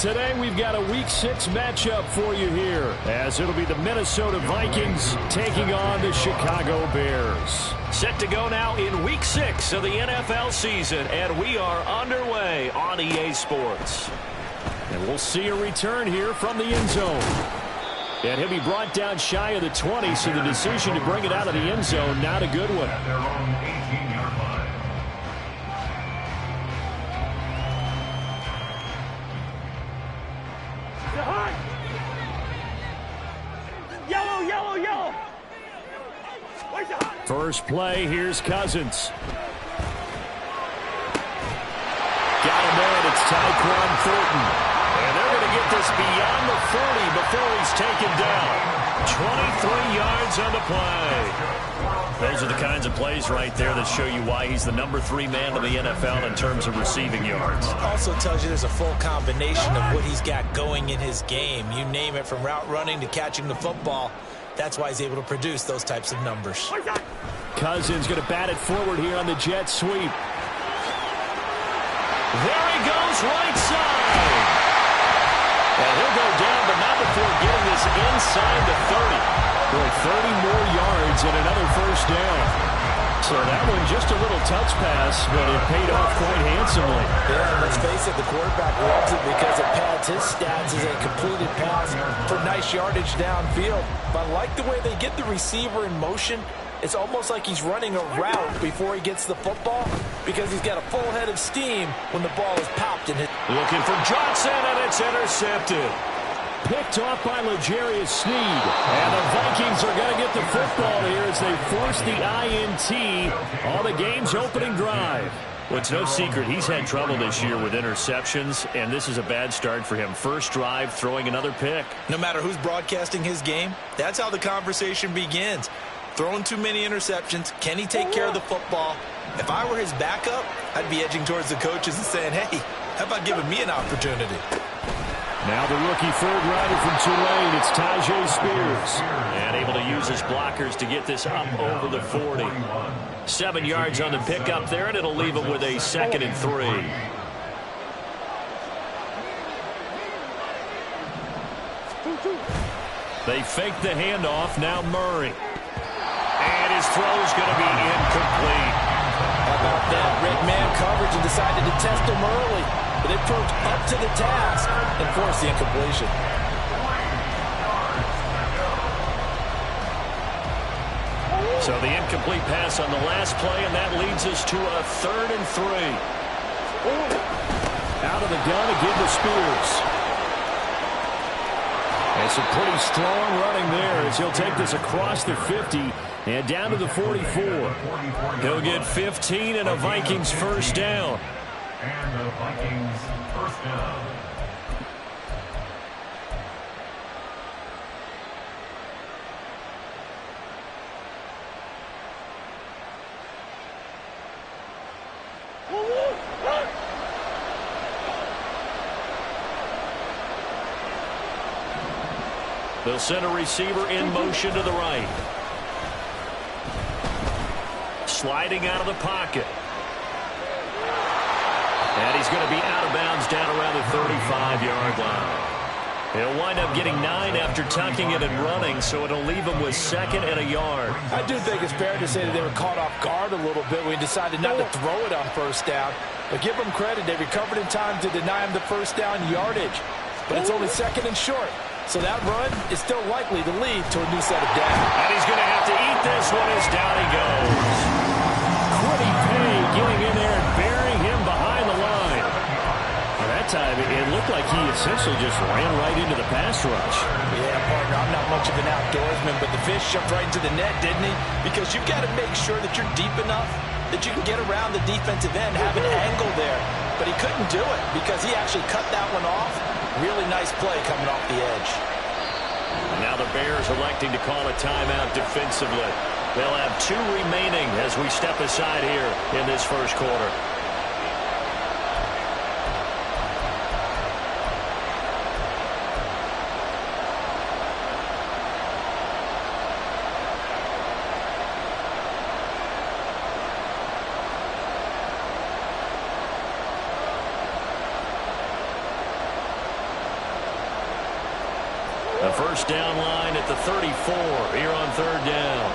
today we've got a Week 6 matchup for you here, as it'll be the Minnesota Vikings taking on the Chicago Bears. Set to go now in Week 6 of the NFL season, and we are underway on EA Sports. And we'll see a return here from the end zone. And he'll be brought down shy of the 20, so the decision to bring it out of the end zone, not a good one. First play, here's Cousins. Got him in, it's Tyquan Thornton. And they're going to get this beyond the 40 before he's taken down. 23 yards on the play. Those are the kinds of plays right there that show you why he's the number 3 man in the NFL in terms of receiving yards. Also tells you there's a full combination of what he's got going in his game. You name it, from route running to catching the football. That's why he's able to produce those types of numbers. Cousins going to bat it forward here on the jet sweep. There he goes, right side. And he'll go down, but not before getting this inside the 30. Boy, 30 more yards and another first down. So that one just a little touch pass, but it paid off quite handsomely. Yeah, let's face it, the quarterback loves it because it pads his stats as a completed pass for nice yardage downfield. But I like the way they get the receiver in motion. It's almost like he's running a route before he gets the football because he's got a full head of steam when the ball is popped and hit. Looking for Johnson, and it's intercepted. Picked off by L'Jarius Sneed. And the Vikings are going to get the football here as they force the INT on the game's opening drive. Well, it's no secret he's had trouble this year with interceptions, and this is a bad start for him. First drive, throwing another pick. No matter who's broadcasting his game, that's how the conversation begins. Throwing too many interceptions. Can he take care of the football? If I were his backup, I'd be edging towards the coaches and saying, hey, how about giving me an opportunity? Now the rookie third rider from Tulane, it's Tyjae Spears. And able to use his blockers to get this up over the 40. 7 yards on the pickup there, and it'll leave him with a 2nd and 3. They fake the handoff, now Murray. And his throw's going to be incomplete. How about that? Red man coverage and decided to test him early. But it proved up to the task and forced the incompletion. So the incomplete pass on the last play, and that leads us to a 3rd and 3. Out of the gun again to Spears. And some pretty strong running there as he'll take this across the 50 and down to the 44. He'll get 15 and a Vikings first down. And the Vikings first down. They'll send a receiver in motion to the right. Sliding out of the pocket. And he's going to be out of bounds down around the 35-yard line. He'll wind up getting 9 after tucking it and running, so it'll leave him with 2nd and a yard. I do think it's fair to say that they were caught off guard a little bit when he decided not to throw it on first down. But give them credit. They recovered in time to deny him the first down yardage. But it's only 2nd and short. So that run is still likely to lead to a new set of downs. And he's going to have to eat this one as down he goes. Quiddy Pay getting in there and burying him behind the line. Well, that time it looked like he essentially just ran right into the pass rush. Yeah, partner, I'm not much of an outdoorsman, but the fish jumped right into the net, didn't he? Because you've got to make sure that you're deep enough that you can get around the defensive end, have an angle there. But he couldn't do it because he actually cut that one off. Really nice play coming off the edge. And now the Bears electing to call a timeout defensively. They'll have 2 remaining as we step aside here in this first quarter. A first down line at the 34 here on third down.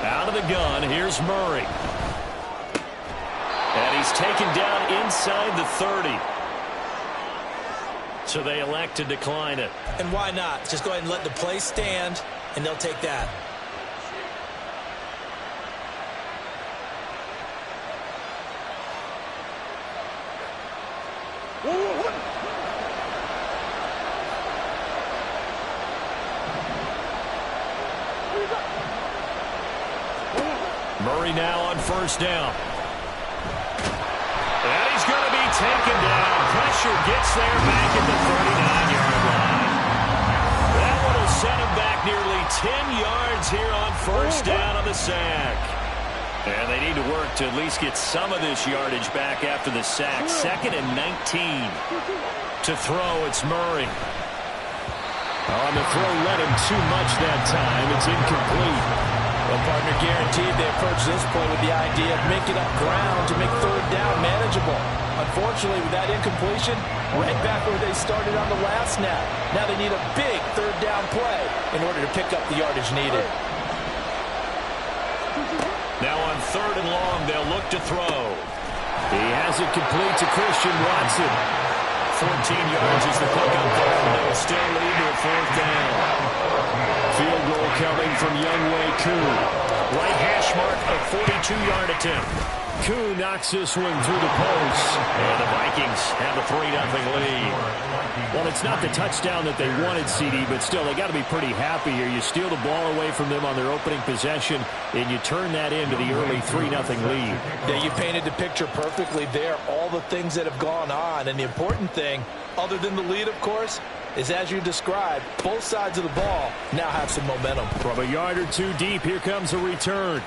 Out of the gun, here's Murray. And he's taken down inside the 30. So they elect to decline it. And why not? Just go ahead and let the play stand, and they'll take that. Murray now on first down. And he's going to be taken down. Pressure gets there back at the 39-yard line. That one will set him back nearly 10 yards here on first down on the sack. And they need to work to at least get some of this yardage back after the sack. 2nd and 19. To throw, it's Murray. On the throw, let him too much that time. It's incomplete. Well, partner, guaranteed they approach this play with the idea of making up ground to make third down manageable. Unfortunately, with that incompletion, right back where they started on the last snap. Now they need a big third down play in order to pick up the yardage needed. Now on third and long, they'll look to throw. He has it complete to Christian Watson. 14 yards is the pickup there, and they'll still lead to a fourth down. Field goal coming from Younghoe Koo. Right hash mark, a 42-yard attempt. Koo knocks this one through the post. And the Vikings have a 3-0 lead. Well, it's not the touchdown that they wanted, CD, but still, they got to be pretty happy here. You steal the ball away from them on their opening possession, and you turn that into the early 3-0 lead. Yeah, you painted the picture perfectly there. All the things that have gone on, and the important thing, other than the lead, of course, is as you described, both sides of the ball now have some momentum. From a yard or two deep, here comes a return.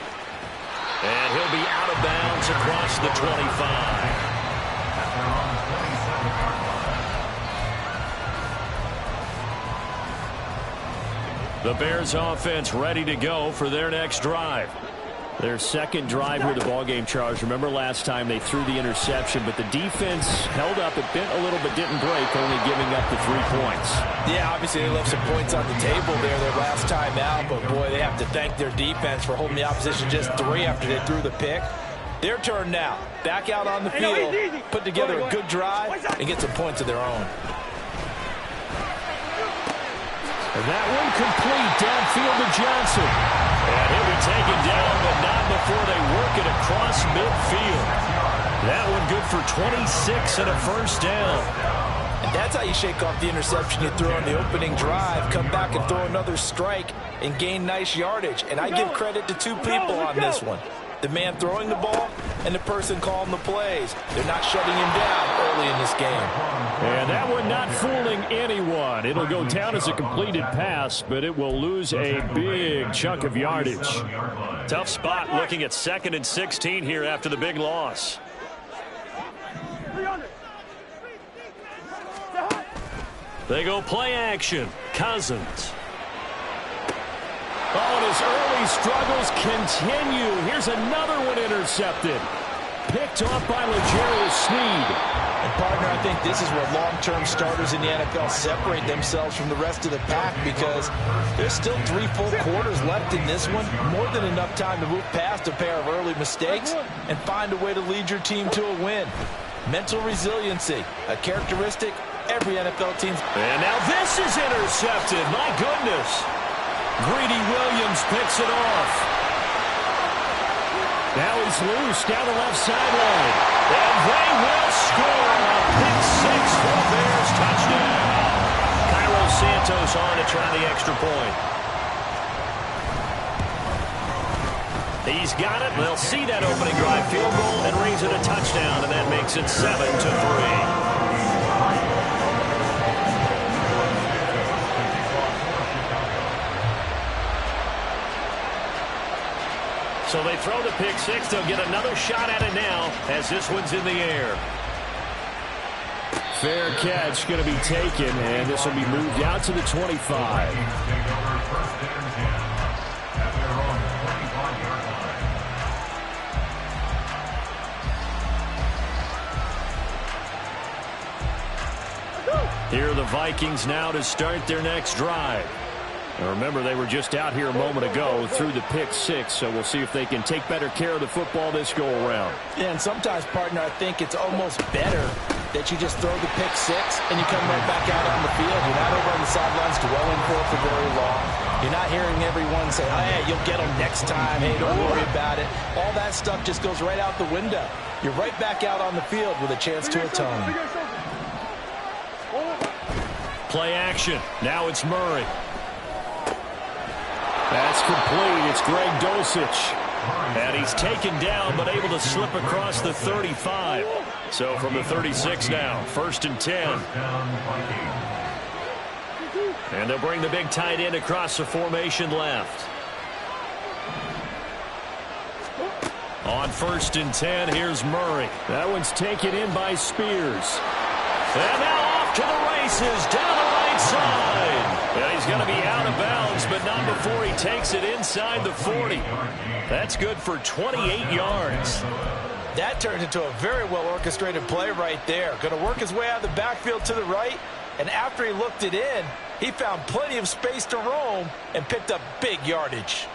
And he'll be out of bounds across the 25. The Bears offense ready to go for their next drive. Their second drive here, the ballgame, Charles. Remember last time they threw the interception, but the defense held up. It bent a little but didn't break, only giving up the 3 points. Yeah, obviously they left some points on the table there their last time out, but boy, they have to thank their defense for holding the opposition just 3 after they threw the pick. Their turn now. Back out on the field, put together a good drive, and get some points of their own. And that one complete downfield to Johnson. And he'll be taken down, but not before they work it across midfield. That one good for 26 and a first down. And that's how you shake off the interception you threw on the opening drive, come back and throw another strike and gain nice yardage. And I give credit to 2 people on this one. The man throwing the ball and the person calling the plays. They're not shutting him down early in this game. And that one not fooling anyone. It'll go down as a completed pass, but it will lose a big chunk of yardage. Tough spot looking at 2nd and 16 here after the big loss. They go play action. Cousins. Oh, and his early struggles continue. Here's another one intercepted. Picked off by L'Jarius Sneed. And, partner, I think this is where long-term starters in the NFL separate themselves from the rest of the pack, because there's still 3 full quarters left in this one. More than enough time to move past a pair of early mistakes and find a way to lead your team to a win. Mental resiliency, a characteristic every NFL team's. And now this is intercepted. My goodness. Greedy Williams picks it off. Now he's loose down the left sideline. And they will score a pick-6 for the Bears. Touchdown. Cairo Santos on to try the extra point. He's got it. They'll see that opening drive field goal and raise it a touchdown, and that makes it 7-3. So they throw the pick-6. They'll get another shot at it now as this one's in the air. Fair catch going to be taken, and this will be moved out to the 25. Here are the Vikings now to start their next drive. Now remember, they were just out here a moment ago through the pick six, so we'll see if they can take better care of the football this go-around. Yeah, and sometimes, partner, I think it's almost better that you just throw the pick six and you come right back out on the field. You're not over on the sidelines dwelling for very long. You're not hearing everyone say, oh, hey, you'll get them next time. Hey, don't worry about it. All that stuff just goes right out the window. You're right back out on the field with a chance to atone. Play action. Now it's Murray. That's complete. It's Greg Dulcich. And he's taken down but able to slip across the 35. So from the 36 now, 1st and 10. And they'll bring the big tight end across the formation left. On 1st and 10, here's Murray. That one's taken in by Spears. And now off to the races down the right side. And he's going to be out of bounds, but not before he takes it inside the 40. That's good for 28 yards. That turned into a very well-orchestrated play right there. Going to work his way out of the backfield to the right, and after he looked it in, he found plenty of space to roam and picked up big yardage.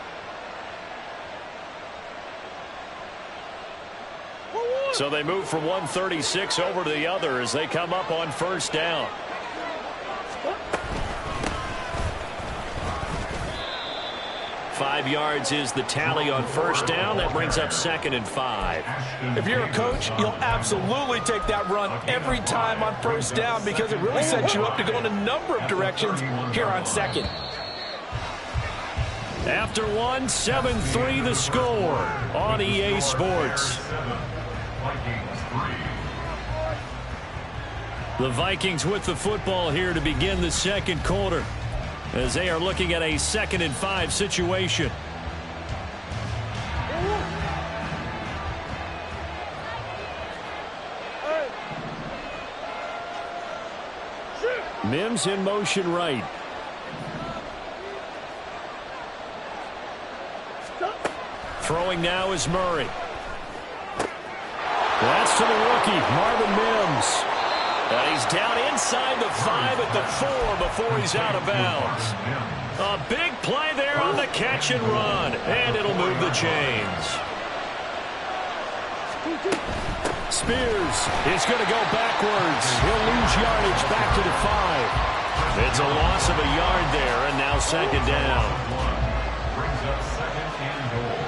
So they move from 136 over to the other as they come up on 1st down. Five yards is the tally on 1st down. That brings up 2nd and 5. If you're a coach, you'll absolutely take that run every time on 1st down because it really sets you up to go in a number of directions here on 2nd. After one, 7-3 the score on EA Sports. The Vikings with the football here to begin the 2nd quarter, as they are looking at a 2nd and 5 situation. Mims in motion right. Throwing now is Murray. That's to the rookie, Marvin Mims. And he's down inside the 5 at the 4 before he's out of bounds. A big play there on the catch and run. And it'll move the chains. Spears is going to go backwards. He'll lose yardage back to the 5. It's a loss of a yard there, and now 2nd down. Brings up 2nd and goal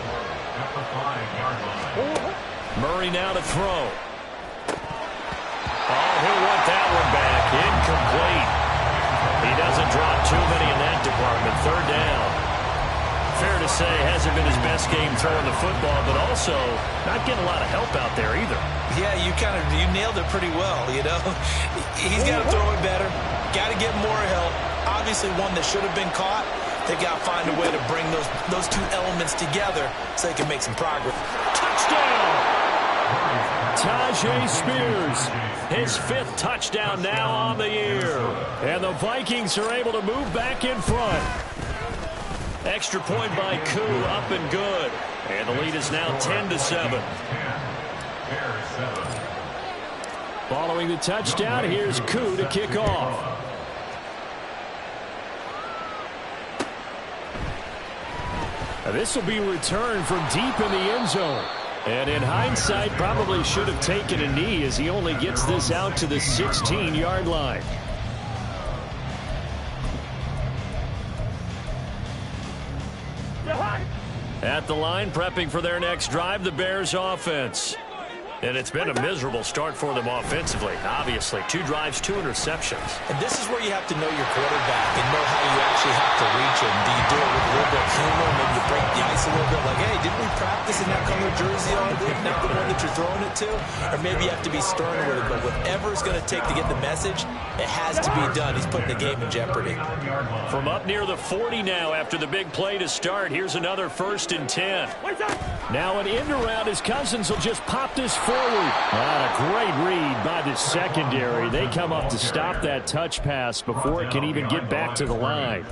at the 5-yard line. Murray now to throw. Oh, he'll want that one back. Incomplete. He doesn't drop too many in that department. 3rd down. Fair to say, hasn't been his best game throwing the football, but also not getting a lot of help out there either. Yeah, you nailed it pretty well, you know. He's got to throw it better. Got to get more help. Obviously one that should have been caught. They got to find a way to bring those two elements together so they can make some progress. Touchdown! Tyjae Spears, his 5th touchdown now on the year. And the Vikings are able to move back in front. Extra point by Koo, up and good. And the lead is now 10-7. Following the touchdown, here's Koo to kick off. Now this will be returned from deep in the end zone. And in hindsight, probably should have taken a knee as he only gets this out to the 16-yard line. At the line, prepping for their next drive, the Bears offense. And it's been a miserable start for them offensively, obviously. 2 drives, 2 interceptions. And this is where you have to know your quarterback and know how you actually have to reach him. Do you do it with a little bit of humor? Maybe you break the ice a little bit like, hey, didn't we practice in that color jersey all week? Not the one that you're throwing it to? Or maybe you have to be stern with it. But whatever it's going to take to get the message, it has to be done. He's putting the game in jeopardy. From up near the 40 now after the big play to start, here's another 1st and 10. Now an end around as Cousins will just pop this forward. Not a great read by the secondary. They come up to stop that touch pass before it can even get back to the line.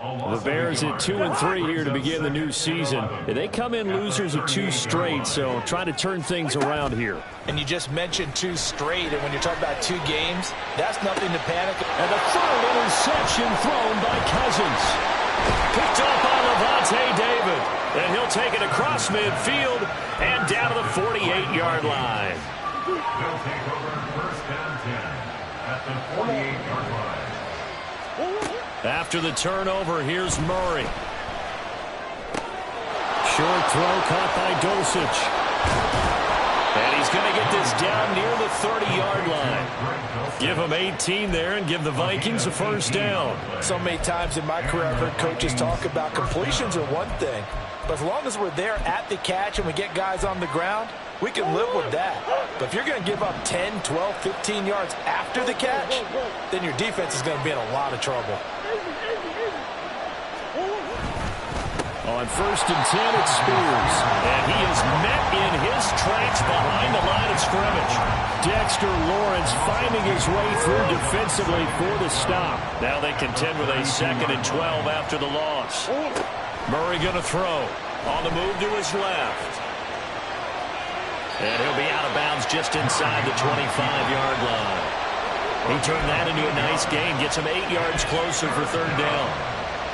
The Bears at 2-3 here to begin the new season. They come in losers of 2 straight, so trying to turn things around here. And you just mentioned 2 straight, and when you're talking about 2 games, that's nothing to panic. And the third interception thrown by Cousins. Picked up by Lavonte David. And he'll take it across midfield and down to the 48-yard line. They'll take over first down 10 at the 48-yard line. After the turnover, here's Murray. Short throw caught by Dulcich. And he's going to get this down near the 30-yard line. Give him 18 there and give the Vikings a first down. So many times in my career I've heard coaches talk about completions are one thing, but as long as we're there at the catch and we get guys on the ground, we can live with that. But if you're going to give up 10, 12, 15 yards after the catch, then your defense is going to be in a lot of trouble. On first and 10, it's Spears. And he is met in his tracks behind the line of scrimmage. Dexter Lawrence finding his way through defensively for the stop. Now they contend with a 2nd and 12 after the loss. Murray going to throw. On the move to his left. And he'll be out of bounds just inside the 25-yard line. He turned that into a nice gain. Gets him 8 yards closer for third down.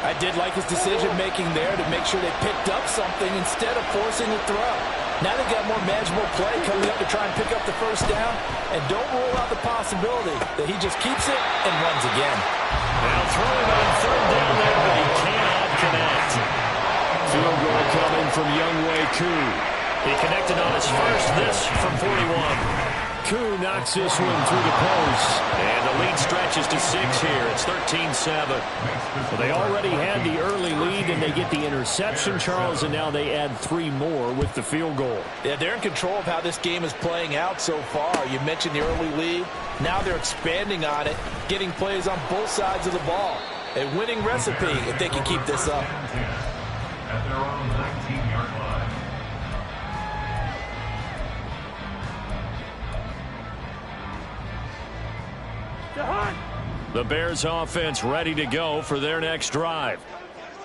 I did like his decision-making there to make sure they picked up something instead of forcing the throw. Now they've got more manageable play coming up to try and pick up the first down. And don't rule out the possibility that he just keeps it and runs again. Now throwing on third down there, but he cannot connect. Field goal coming from Younghoe Koo. He connected on his first, this from 41. Koo knocks this one through the post. And the lead stretches to 6 here. It's 13-7. Well, they already had the early lead, and they get the interception, Charles, and now they add 3 more with the field goal. Yeah, they're in control of how this game is playing out so far. You mentioned the early lead. Now they're expanding on it, getting plays on both sides of the ball. A winning recipe if they can keep this up. At their own 19-yard line. The Bears offense ready to go for their next drive.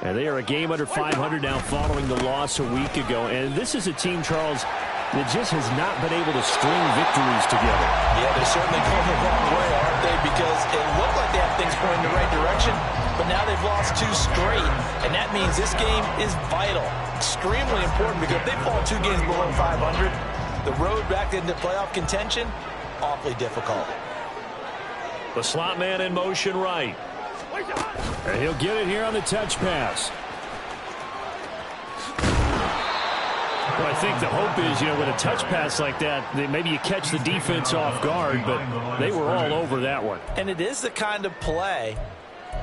And they are a game under 500 now following the loss a week ago. And this is a team, Charles, that just has not been able to string victories together. Yeah, they're certainly going the wrong way, aren't they? Because it looked like they have things going in the right direction, but now they've lost 2 straight. And that means this game is vital, extremely important, because if they fall 2 games below 500, the road back into playoff contention, awfully difficult. The slot man in motion right. And he'll get it here on the touch pass. Well, I think the hope is, with a touch pass like that, maybe you catch the defense off guard, but they were all over that one. And it is the kind of play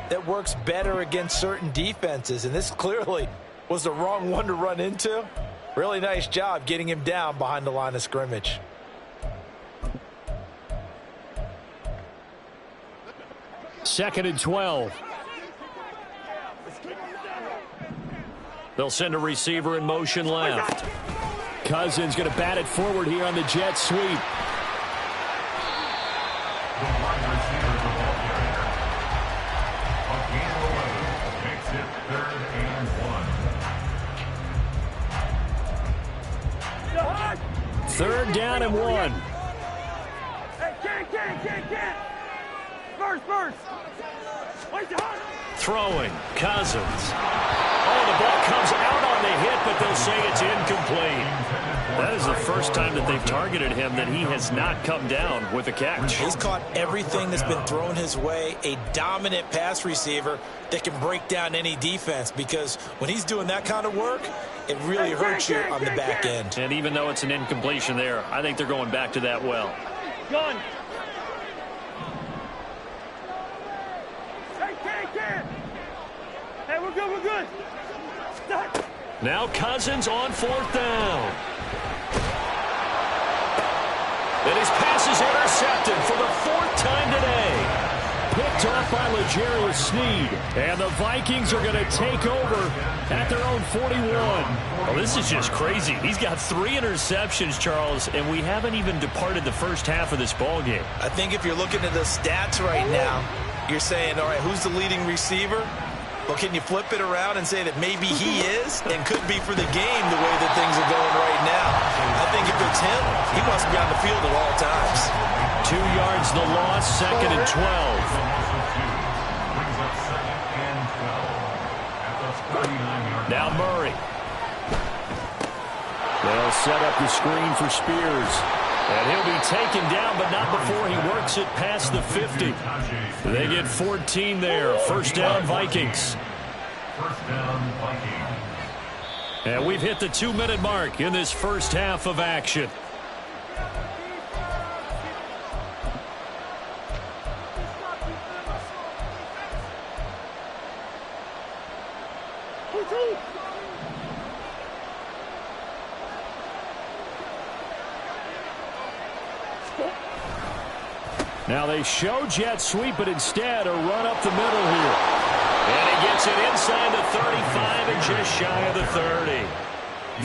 that works better against certain defenses, and this clearly was the wrong one to run into. Really nice job getting him down behind the line of scrimmage. Second and 12. They'll send a receiver in motion left. Cousins going to bat it forward here on the jet sweep. The wide receiver, the ball carrier. A gain of 11 makes it 3rd and 1. 3rd down and 1. Hey, can't. First. Throwing. Cousins. Oh, the ball comes out on the hit, but they'll say it's incomplete. That is the first time that they've targeted him that he has not come down with a catch. He's caught everything that's been thrown his way, a dominant pass receiver that can break down any defense, because when he's doing that kind of work, it really hurts you on the back end. And even though it's an incompletion there, I think they're going back to that well. Gun. Hey, we're good. Stop. Now Cousins on 4th down. And his pass is intercepted for the 4th time today. Picked off by L'Jarius Sneed. And the Vikings are going to take over at their own 41. Well, this is just crazy. He's got 3 interceptions, Charles, and we haven't even departed the first half of this ball game. I think if you're looking at the stats right now, you're saying, all right, who's the leading receiver? Well, can you flip it around and say that maybe he is and could be for the game the way that things are going right now? I think if it's him, he wants to be on the field at all times. 2 yards the loss, 2nd and 12. Now Murray. They'll set up the screen for Spears. And he'll be taken down, but not before he works it past the 50. They get 14 there. First down, Vikings. First down, Vikings. And we've hit the 2-minute mark in this first half of action. Now they show jet sweep, but instead a run up the middle here. And he gets it inside the 35 and just shy of the 30.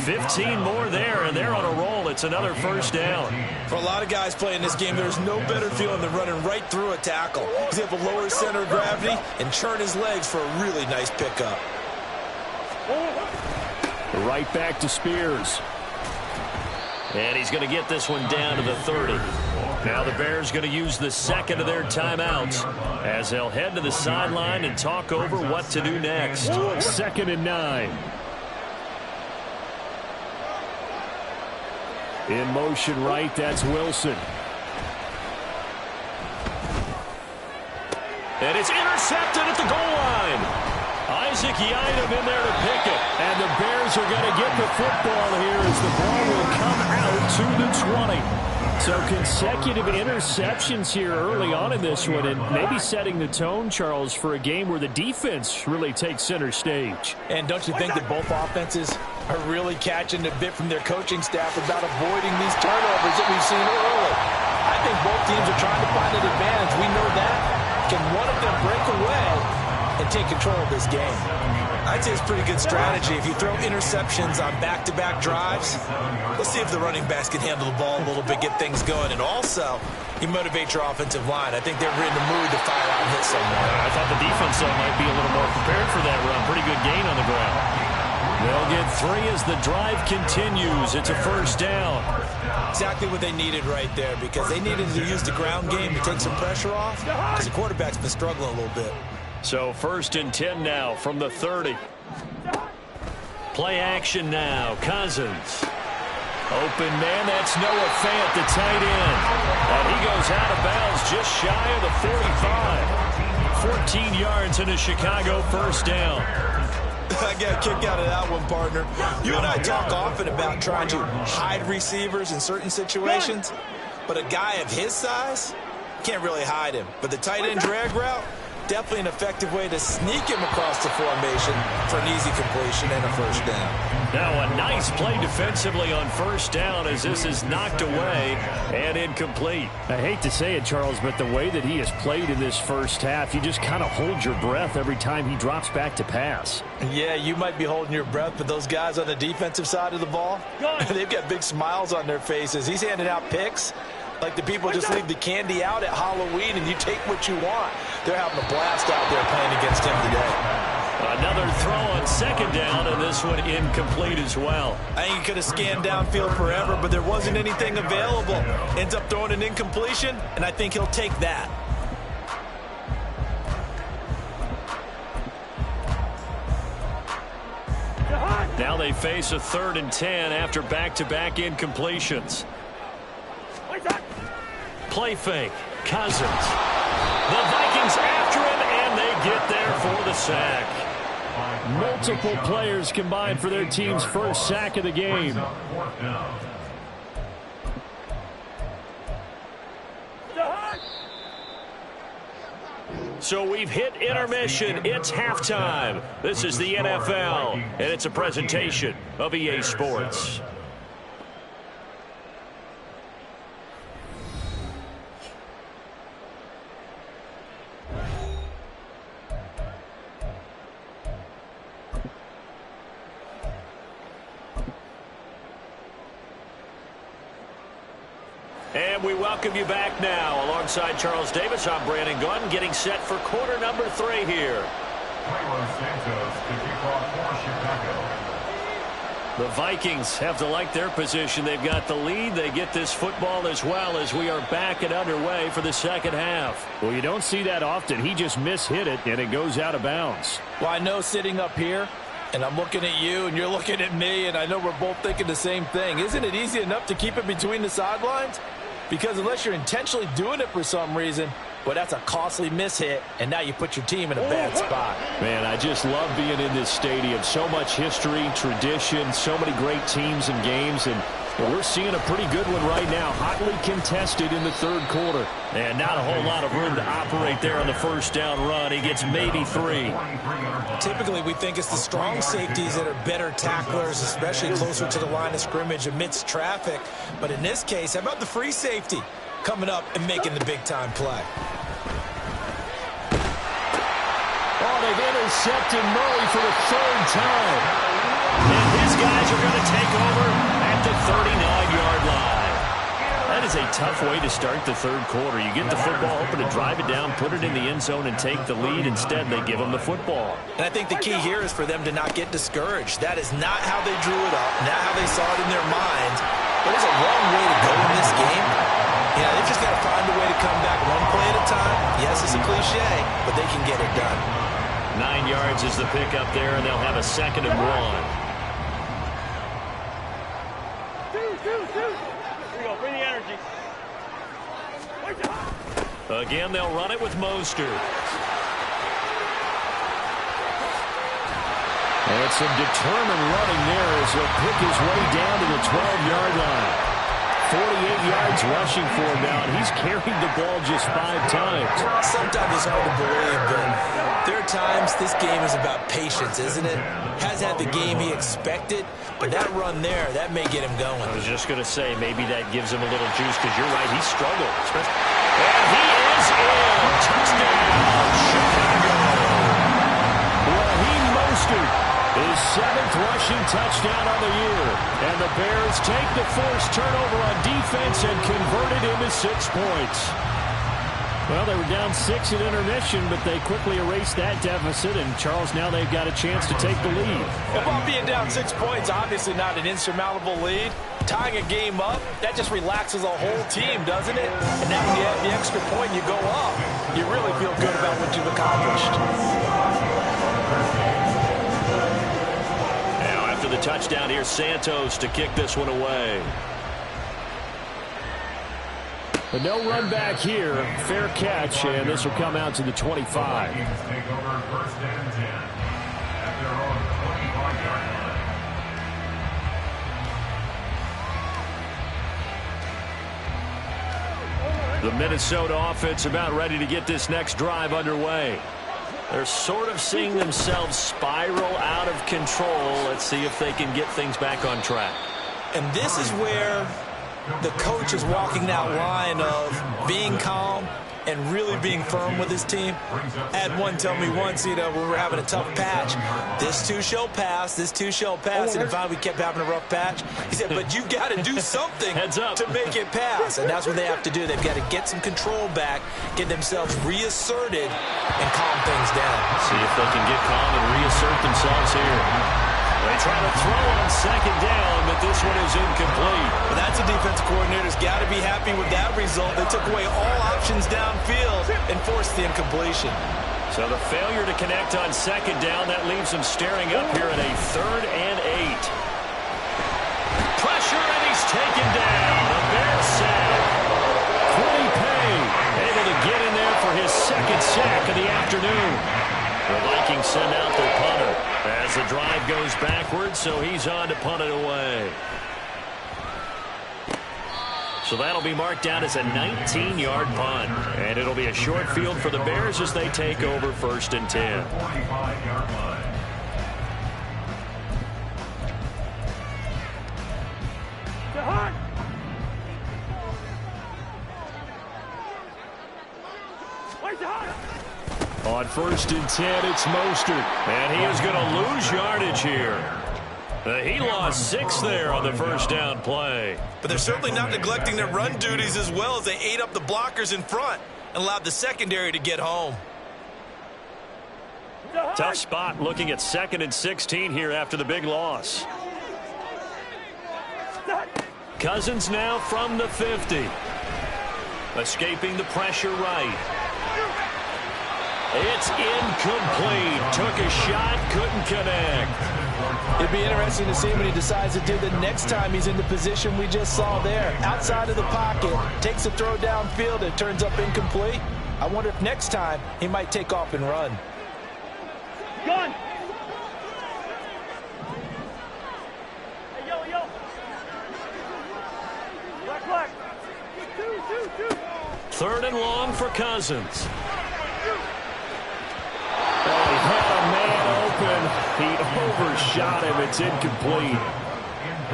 15 more there, and they're on a roll. It's another first down. For a lot of guys playing this game, there's no better feeling than running right through a tackle. He's able to lower his center of gravity and churn his legs for a really nice pickup. Right back to Spears. And he's going to get this one down to the 30. Now the Bears going to use the second of their timeouts as they'll head to the sideline and talk over what to do next. 2nd and 9. In motion right, that's Wilson. And it's intercepted at the goal line. Isaac Yiadom in there to pick it. And the Bears are going to get the football here as the ball will come out to the 20. So consecutive interceptions here early on in this one, and maybe setting the tone, Charles, for a game where the defense really takes center stage. And don't you think that both offenses are really catching a bit from their coaching staff about avoiding these turnovers that we've seen early? I think both teams are trying to find an advantage. We know that. Can one of them break away and take control of this game? I'd say it's a pretty good strategy. If you throw interceptions on back-to-back drives, let's see if the running backs can handle the ball a little bit, get things going. And also, you motivate your offensive line. I think they're in the mood to fire out and hit someone. I thought the defense might be a little more prepared for that run. Pretty good gain on the ground. They'll get 3 as the drive continues. It's a first down. Exactly what they needed right there, because they needed to use the ground game to take some pressure off, because the quarterback's been struggling a little bit. So 1st and 10 now from the 30. Play action now. Cousins. Open man. That's Noah Fant, the tight end. And he goes out of bounds just shy of the 45. 14 yards in a Chicago first down. I got a kick out of that one, partner. You and I talk often about trying to hide receivers in certain situations, but a guy of his size can't really hide him. But the tight end drag route, definitely an effective way to sneak him across the formation for an easy completion and a first down. Now a nice play defensively on first down as this is knocked away and incomplete. I hate to say it, Charles, but the way that he has played in this first half, you just kind of hold your breath every time he drops back to pass. Yeah, you might be holding your breath, but those guys on the defensive side of the ball, they've got big smiles on their faces. He's handing out picks like the people just leave the candy out at Halloween and you take what you want. They're having a blast out there playing against him today. Another throw on second down, and this one incomplete as well. I think he could have scanned downfield forever, but there wasn't anything available. Ends up throwing an incompletion, and I think he'll take that. Now they face a 3rd and 10 after back-to-back incompletions. Play fake. Cousins. The Vikings after him, and they get there for the sack. Multiple players combined for their team's first sack of the game. So we've hit intermission. It's halftime. This is the NFL, and it's a presentation of EA Sports. And we welcome you back now. Alongside Charles Davis, I'm Brandon Gaudin, getting set for quarter number 3 here. Traylon Santos to kick off for Chicago. The Vikings have to like their position. They've got the lead. They get this football as well as we are back and underway for the second half. Well, you don't see that often. He just mishit it, and it goes out of bounds. Well, I know sitting up here, and I'm looking at you, and you're looking at me, and I know we're both thinking the same thing. Isn't it easy enough to keep it between the sidelines? Because unless you're intentionally doing it for some reason, well, that's a costly mishit, and now you put your team in a bad spot. Man, I just love being in this stadium. So much history, tradition, so many great teams and games, and we're seeing a pretty good one right now. Hotly contested in the third quarter. And not a whole lot of room to operate there on the first down run. He gets maybe 3. Typically, we think it's the strong safeties that are better tacklers, especially closer to the line of scrimmage amidst traffic. But in this case, how about the free safety coming up and making the big-time play? Oh, they've intercepted Murray for the third time. And his guys are going to take over at the 39-yard line. That is a tough way to start the third quarter. You get the football, hoping to drive it down, put it in the end zone, and take the lead. Instead, they give them the football. And I think the key here is for them to not get discouraged. That is not how they drew it up, not how they saw it in their minds. But there's a long way to go in this game. Yeah, they've just got to find a way to come back one play at a time. Yes, it's a cliche, but they can get it done. 9 yards is the pickup there, and they'll have a 2nd and 1. Bring the energy. Again, they'll run it with Mostert. And some determined running there as he'll pick his way down to the 12-yard line. 48 yards rushing for him now, and he's carried the ball just 5 times. Sometimes it's hard to believe, but there are times this game is about patience, isn't it? Has had the game he expected, but that run there, that may get him going. I was just going to say, maybe that gives him a little juice, because you're right, he struggled. And he is in. Touchdown, Chicago. Raheem Mostert, his 7th rushing touchdown on the year. And the Bears take the forced turnover on defense and convert it into 6 points. Well, they were down 6 at intermission, but they quickly erased that deficit. And, Charles, now they've got a chance to take the lead. Well, while being down 6 points, obviously not an insurmountable lead. Tying a game up, that just relaxes a whole team, doesn't it? And now when you have the extra point, you go up. You really feel good about what you've accomplished. Now, after the touchdown, here's Santos to kick this one away. But no run back here. Fair catch, and this will come out to the 25. Take over 1st and 10 at their own 25-yard line. The Minnesota offense about ready to get this next drive underway. They're sort of seeing themselves spiral out of control. Let's see if they can get things back on track. And this is where the coach is walking that line of being calm and really being firm with his team. I had one tell me once, when we were having a tough patch, this too shall pass, this too shall pass, and finally we kept having a rough patch. He said, but you've got to do something Heads up. to make it pass, and that's what they have to do. They've got to get some control back, get themselves reasserted, and calm things down. See if they can get calm and reassert themselves here. They try to throw on 2nd down, but this one is incomplete. Well, that's a defense coordinator's got to be happy with that result. They took away all options downfield and forced the incompletion. So the failure to connect on 2nd down, that leaves them staring up here at a 3rd and 8. Pressure, and he's taken down. A Bears sack. Quiddy Pay Able to get in there for his 2nd sack of the afternoon. The Vikings send out their punter as the drive goes backwards, so he's on to punt it away. So that'll be marked down as a 19-yard punt. And it'll be a short field for the Bears as they take over 1st and 10. 45-yard line. On 1st and 10, it's Mostert. And he is going to lose yardage here. He lost 6 there on the first down play. But they're certainly not neglecting their run duties as well as they ate up the blockers in front and allowed the secondary to get home. Tough spot looking at 2nd and 16 here after the big loss. Cousins now from the 50. Escaping the pressure right. It's incomplete. Took a shot, couldn't connect. It'd be interesting to see what he decides to do the next time he's in the position we just saw there. Outside of the pocket, takes a throw downfield, it turns up incomplete. I wonder if next time he might take off and run. Gun! Hey, yo. Black. 2. 3rd and long for Cousins. Oh, he had a man open. He overshot him. It's incomplete.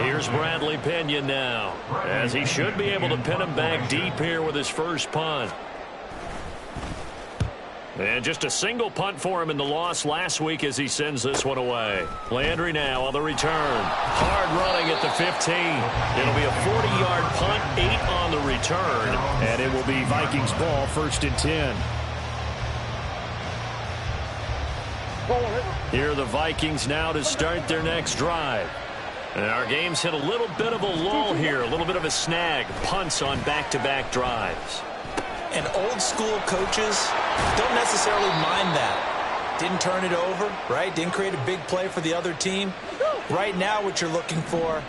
Here's Bradley Pinion now, as he should be able to pin him back deep here with his first punt. And just a single punt for him in the loss last week as he sends this one away. Landry now on the return. Hard running at the 15. It'll be a 40-yard punt, 8 on the return. And it will be Vikings ball, 1st and 10. Here are the Vikings now to start their next drive. And our game's hit a little bit of a lull here, a little bit of a snag. Punts on back-to-back drives. And old-school coaches don't necessarily mind that. Didn't turn it over, right? Didn't create a big play for the other team. Right now what you're looking for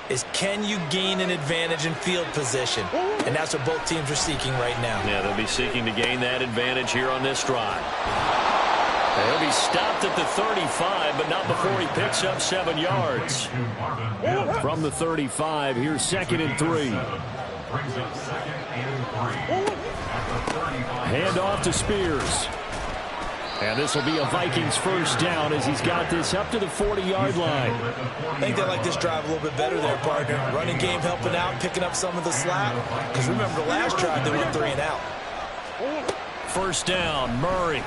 is, can you gain an advantage in field position? And that's what both teams are seeking right now. Yeah, they'll be seeking to gain that advantage here on this drive. He'll be stopped at the 35, but not before he picks up 7 yards. From the 35, here's 2nd and 3. Brings up 2nd and 3. Hand off to Spears. And this will be a Vikings first down as he's got this up to the 40-yard line. I think they like this drive a little bit better there, partner. Running game helping out, picking up some of the slack. Because remember, the last drive, they went 3 and out. First down, Murray.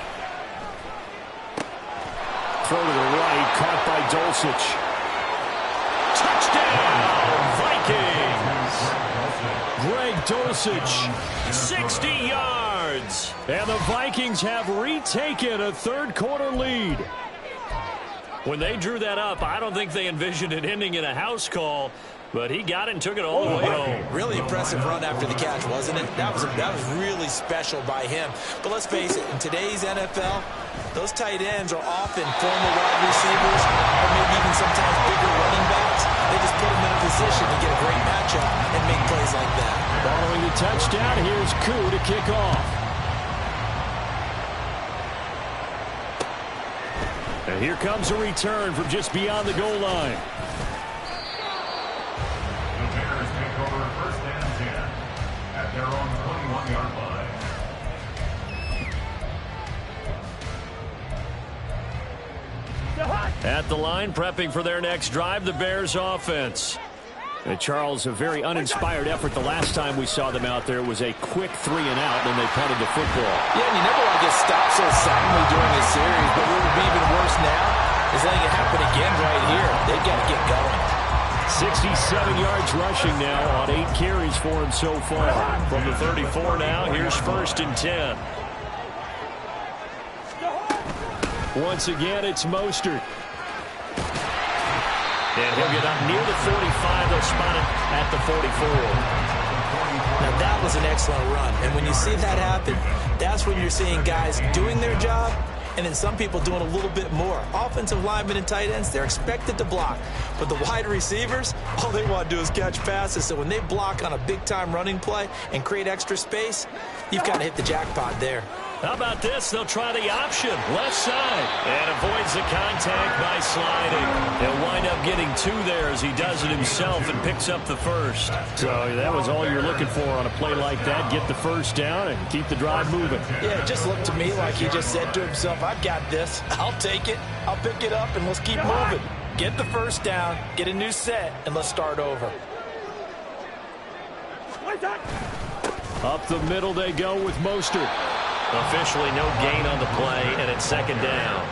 Throw to the right, caught by Dulcich. Touchdown, Vikings! Greg Dulcich, 60 yards. And the Vikings have retaken a third-quarter lead. When they drew that up, I don't think they envisioned it ending in a house call, but he got it and took it all the way home. Really impressive run after the catch, wasn't it? That was really special by him. But let's face it, in today's NFL, those tight ends are often former wide receivers or maybe even sometimes bigger running backs. They just put them in a position to get a great matchup and make plays like that. Following the touchdown, here's Koo to kick off. And here comes a return from just beyond the goal line. The Bears take over 1st and 10 at their own 21-yard line. At the line, prepping for their next drive, the Bears offense. And Charles, a very uninspired effort the last time we saw them out there. It was a quick 3 and out, and they punted the football. Yeah, and you never want to get stopped so soundly during a series, but what would be even worse now is letting it happen again right here. They've got to get going. 67 yards rushing now on 8 carries for him so far. From the 34 now, here's 1st and 10. Once again, it's Mostert. And he'll get up near the 45. They'll spot it at the 44. Now, that was an excellent run. And when you see that happen, that's when you're seeing guys doing their job and then some people doing a little bit more. Offensive linemen and tight ends, they're expected to block. But the wide receivers, all they want to do is catch passes. So when they block on a big-time running play and create extra space, you've got to hit the jackpot there. How about this? They'll try the option. Left side. And avoids the contact by sliding. He'll wind up getting 2 there as he does it himself and picks up the first. So that was all you're looking for on a play like that. Get the first down and keep the drive moving. Yeah, it just looked to me like he just said to himself, I've got this. I'll take it. I'll pick it up, and let's keep moving. Get the first down, get a new set, and let's start over. Up the middle they go with Mostert. Officially no gain on the play, and it's 2nd down.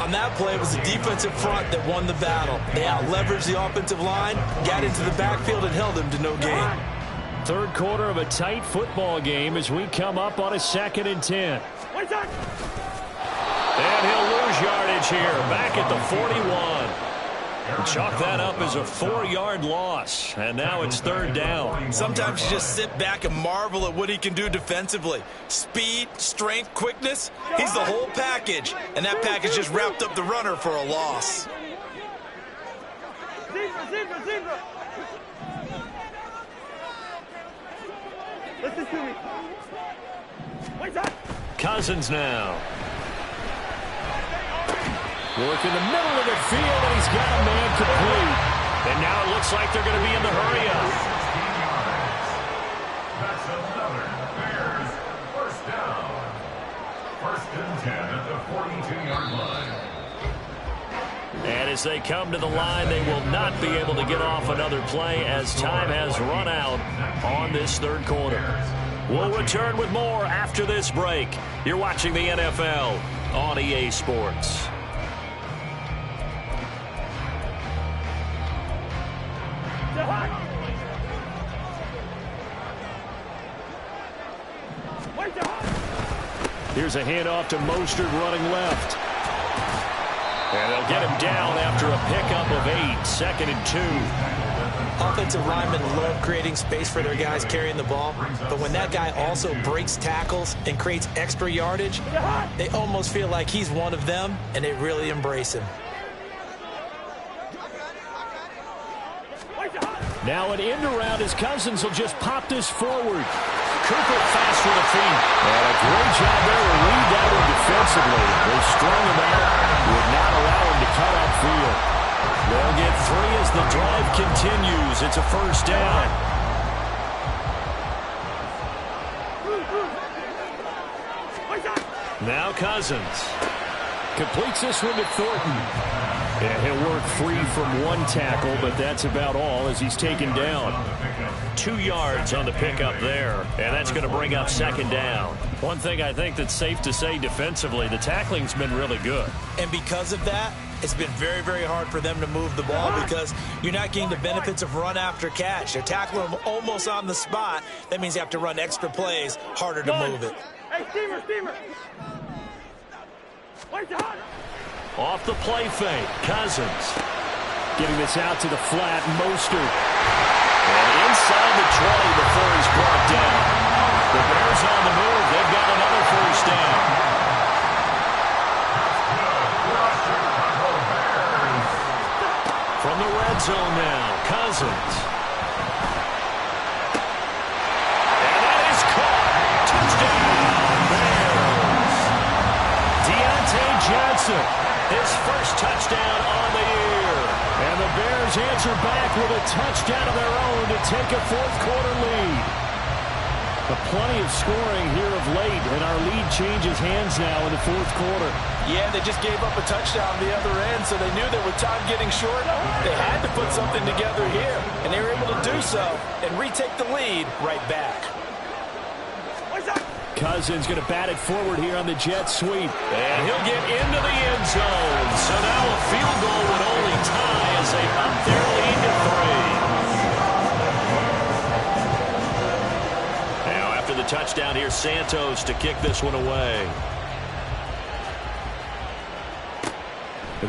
On that play, it was the defensive front that won the battle. They out-leveraged the offensive line, got into the backfield, and held them to no gain. Third quarter of a tight football game as we come up on a 2nd and 10. And he'll lose his yardage here, back at the 41. Chalk that up as a 4-yard loss, and now it's third down. Sometimes you just sit back and marvel at what he can do defensively. Speed, strength, quickness, he's the whole package, and that package just wrapped up the runner for a loss. Zebra. Listen to me. Cousins now. Work in the middle of the field, and he's got a man complete. And now it looks like they're going to be in the hurry-up. That's another Bears first down. 1st and 10 at the 42-yard line. And as they come to the line, they will not be able to get off another play as time has run out on this third quarter. We'll return with more after this break. You're watching the NFL on EA Sports. Here's a handoff to Mostert running left. And they'll get him down after a pickup of 8, 2nd and 2. Offensive linemen love creating space for their guys carrying the ball, but when that guy also breaks tackles and creates extra yardage, they almost feel like he's one of them, and they really embrace him. Now an end around as Cousins will just pop this forward. Cooper fast with the feet. And a great job there to read that one defensively. They strung him out, would not allow him to cut upfield. They'll get 3 as the drive continues. It's a first down. Now Cousins completes this one to Thornton. And he'll work free from one tackle, but that's about all as he's taken down. 2 yards on the pickup there, and that's going to bring up 2nd down. One thing I think that's safe to say defensively, the tackling's been really good. And because of that, it's been very, very hard for them to move the ball because you're not getting the benefits of run after catch. They're tackling them almost on the spot. That means you have to run extra plays, harder to move it. Hey, steamer. Off the play fake, Cousins. Getting this out to the flat, Mostert. And inside the 20 before he's brought down. The Bears on the move. They've got another first down. From the red zone now, Cousins. And that is caught. Touchdown, Bears. Deontay Johnson. His first touchdown on the year. And the Bears answer back with a touchdown of their own to take a fourth-quarter lead. But plenty of scoring here of late, and our lead changes hands now in the fourth quarter. Yeah, they just gave up a touchdown on the other end, so they knew that with time getting short, they had to put something together here. And they were able to do so and retake the lead right back. Cousins going to bat it forward here on the jet sweep. And he'll get into the end zone. So now a field goal would only tie as they up their lead to 3. Now after the touchdown here, Santos to kick this one away.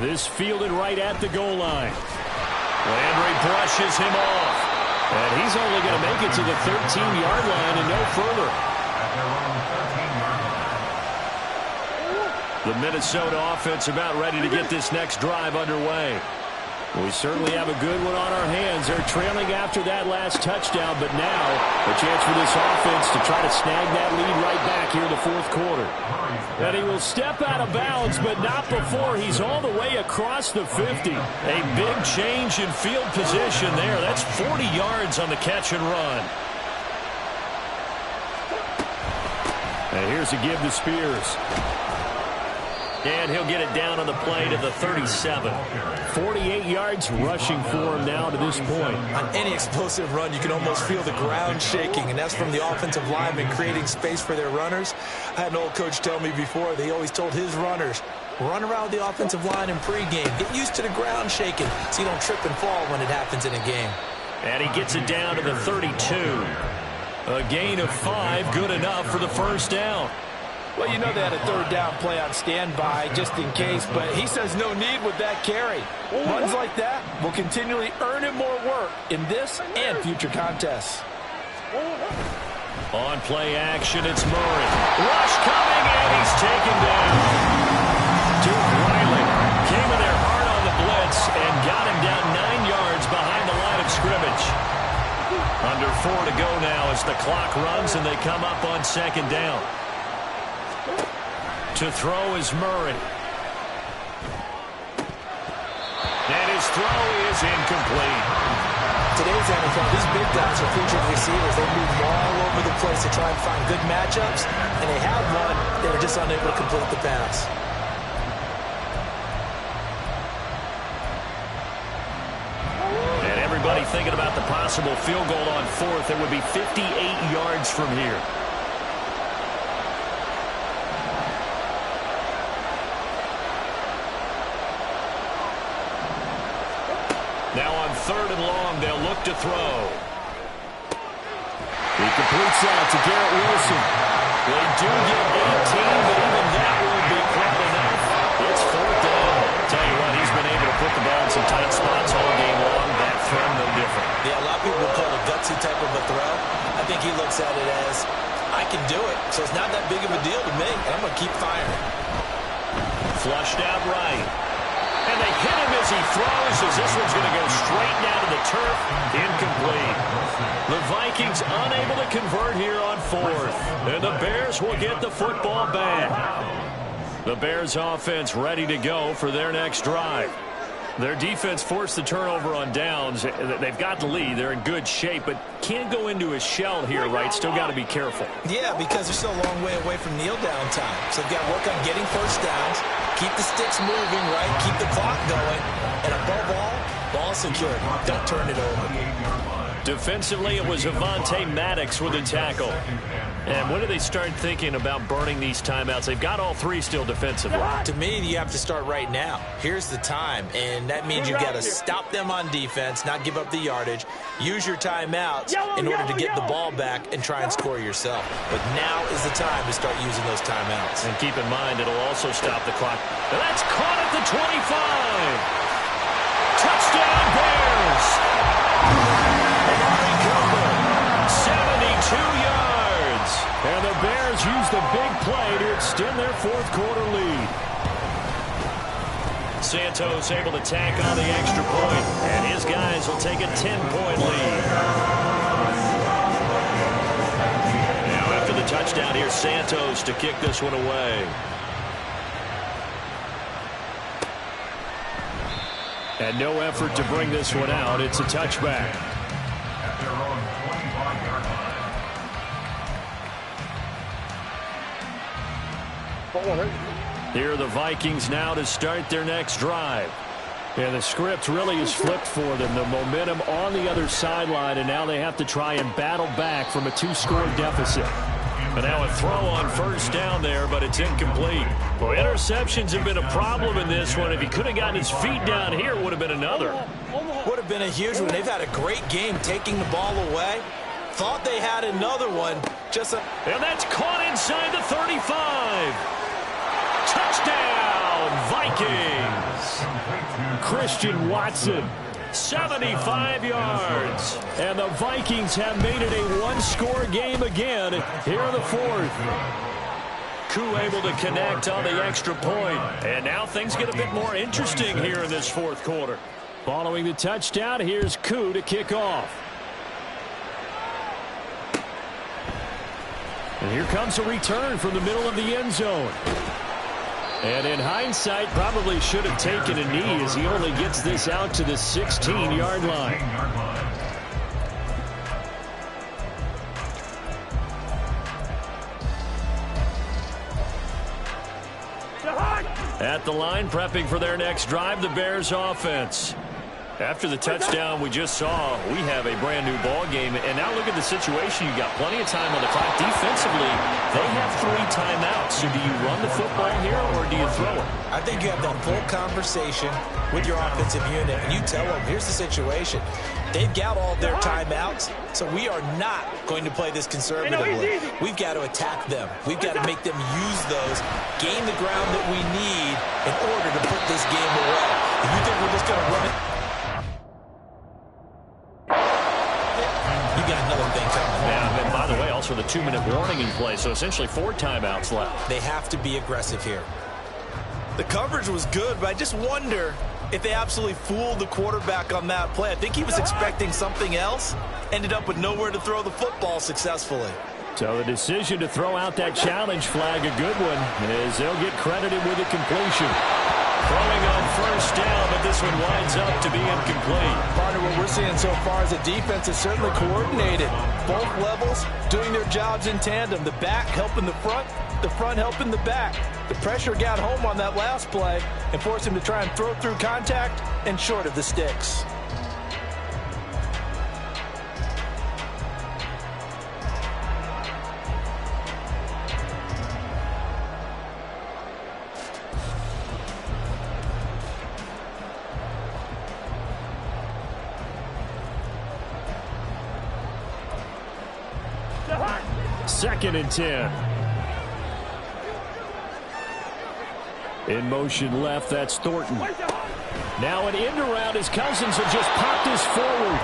This fielded right at the goal line. Landry brushes him off. And he's only going to make it to the 13-yard line and no further. The Minnesota offense about ready to get this next drive underway. We certainly have a good one on our hands. They're trailing after that last touchdown, but now a chance for this offense to try to snag that lead right back here in the fourth quarter. And he will step out of bounds, but not before he's all the way across the 50. A big change in field position there. That's 40 yards on the catch and run. And here's a give to Spears. And he'll get it down on the play to the 37. 48 yards rushing for him now to this point. On any explosive run, you can almost feel the ground shaking, and that's from the offensive linemen creating space for their runners. I had an old coach tell me before, they always told his runners, run around the offensive line in pregame. Get used to the ground shaking so you don't trip and fall when it happens in a game. And he gets it down to the 32. A gain of 5, good enough for the first down. Well, you know they had a third down play on standby just in case, but he says no need with that carry. Runs like that will continually earn him more work in this and future contests. On play action, it's Murray. Rush coming, and he's taken down. Duke Riley came in there hard on the blitz and got him down 9 yards behind the line of scrimmage. Under 4 to go now as the clock runs and they come up on second down. To throw is Murray. And his throw is incomplete. Today's NFL, these big guys are featured receivers. They move all over the place to try and find good matchups, and they have one. They were just unable to complete the pass. And everybody thinking about the possible field goal on fourth. It would be 58 yards from here. Now on third and long, they'll look to throw. He completes that to Garrett Wilson. They do get 18, but even that won't be quite enough. It's fourth down. Tell you what, he's been able to put the ball in some tight spots all game long. That throw, no different. Yeah, a lot of people would call it a gutsy type of a throw. I think he looks at it as, I can do it, so it's not that big of a deal to me, and I'm going to keep firing. Flushed out right. And they hit him as he throws, as this one's going to go straight down to the turf. Incomplete. The Vikings unable to convert here on fourth. And the Bears will get the football back. The Bears offense ready to go for their next drive. Their defense forced the turnover on downs. They've got the lead. They're in good shape, but can't go into a shell here, right? Still got to be careful. Yeah, because they're still a long way away from kneel down time. So they've got to work on getting first downs, keep the sticks moving, right? Keep the clock going. And above all, ball secured. Don't turn it over. Defensively, it was Avonte Maddox with a tackle. And when do they start thinking about burning these timeouts? They've got all three still defensively. To me, you have to start right now. Here's the time, and that means you've got to stop them on defense, not give up the yardage, use your timeouts in order to get the ball back and try and score yourself. But now is the time to start using those timeouts. And keep in mind, it'll also stop the clock. And that's caught at the 25. Touchdown, Bears. Amari Cooper, 72 yards. And the Bears use the big play to extend their fourth quarter lead. Santos able to tack on the extra point, and his guys will take a 10-point lead. Now after the touchdown, here's Santos to kick this one away. And no effort to bring this one out. It's a touchback. At their own 25-yard line. Here are the Vikings now to start their next drive. And the script really is flipped for them. The momentum on the other sideline, and now they have to try and battle back from a 2-score deficit. And now a throw on first down there, but it's incomplete. Well, interceptions have been a problem in this one. If he could have gotten his feet down here, it would have been another. Would have been a huge one. They've had a great game taking the ball away. Thought they had another one. And that's caught inside the 35. Touchdown, Vikings. Christian Watson, 75 yards. And the Vikings have made it a one-score game again here in the fourth. Koo able to connect on the extra point. And now things get a bit more interesting here in this fourth quarter. Following the touchdown, here's Koo to kick off. And here comes a return from the middle of the end zone. And in hindsight, probably should have taken a knee as he only gets this out to the 16-yard line. At the line, prepping for their next drive, the Bears offense. After the touchdown we just saw, we have a brand new ball game. And now look at the situation. You got plenty of time on the clock. Defensively, they have 3 timeouts. So do you run the football here or do you throw it? I think you have that full conversation with your offensive unit, and you tell them, here's the situation. They've got all their timeouts, So we are not going to play this conservatively. We've got to attack them. We've got to make them use those, gain the ground that we need in order to put this game away. If you think we're just going to run it, you got another thing coming. Yeah, and by the way, also the 2-minute warning in play, so essentially 4 timeouts left. They have to be aggressive here. The coverage was good, but I just wonder if they absolutely fooled the quarterback on that play. I think he was expecting something else, ended up with nowhere to throw the football successfully. So the decision to throw out that challenge flag, a good one, as they'll get credited with a completion. Throwing on first down, but this one winds up to be incomplete. Partner, what we're seeing so far is a defense is certainly coordinated. Both levels doing their jobs in tandem. The back helping the front helping the back. The pressure got home on that last play and forced him to try and throw through contact and short of the sticks. Second and 10. In motion left, that's Thornton. Now an end around his Cousins have just popped his forward.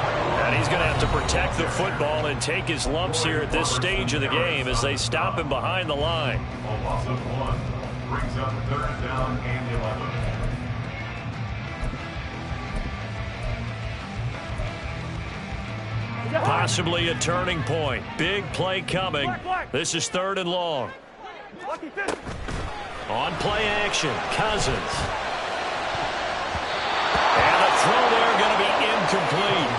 And he's going to have to protect the football and take his lumps here at this stage of the game as they stop him behind the line. A loss of 1 brings up 3rd down and 11. Possibly a turning point. Big play coming. This is 3rd and long. On play action, Cousins. And the throw there going to be incomplete.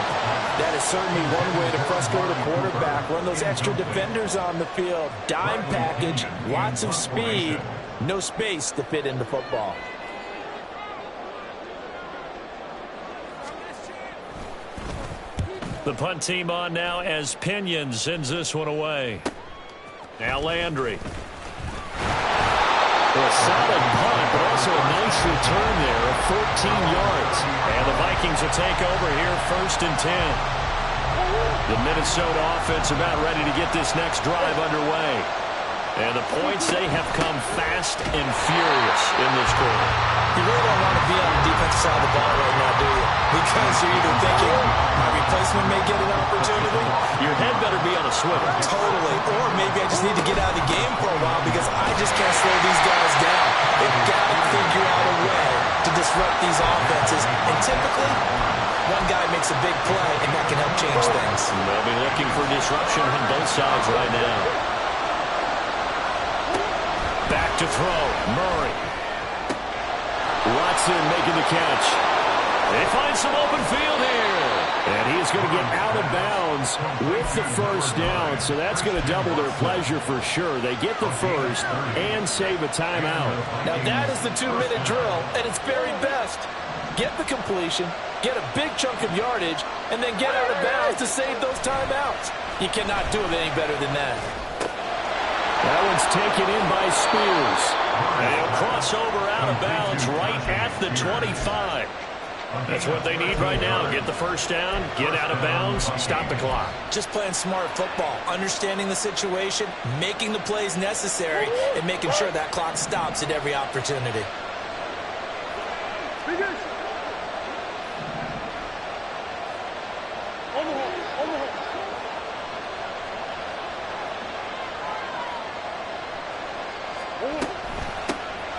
That is certainly one way to frustrate a quarterback. Run those extra defenders on the field. Dime package, lots of speed, no space to fit into football. The punt team on now as Pinion sends this one away. Now Landry. A solid punt, but also a nice return there of 14 yards. And the Vikings will take over here 1st and 10. The Minnesota offense about ready to get this next drive underway. And the points, they have come fast and furious in this quarter. You really don't want to be on the defensive side of the ball right now, do you? Because you're either thinking my replacement may get an opportunity. Your head better be on a swivel. Totally. Or maybe I just need to get out of the game for a while because I just can't slow these guys down. They've got to figure out a way to disrupt these offenses. And typically, one guy makes a big play, and that can help change things. They'll be looking for disruption on both sides right now. Back to throw. Murray. Watson making the catch. They find some open field here. And he is going to get out of bounds with the first down. So that's going to double their pleasure for sure. They get the first and save a timeout. Now that is the 2-minute drill at its very best. Get the completion, get a big chunk of yardage, and then get out of bounds to save those timeouts. You cannot do it any better than that. That one's taken in by Spears. And he'll cross over out of bounds right at the 25. That's what they need right now. Get the first down, get out of bounds, stop the clock. Just playing smart football, understanding the situation, making the plays necessary, and making sure that clock stops at every opportunity.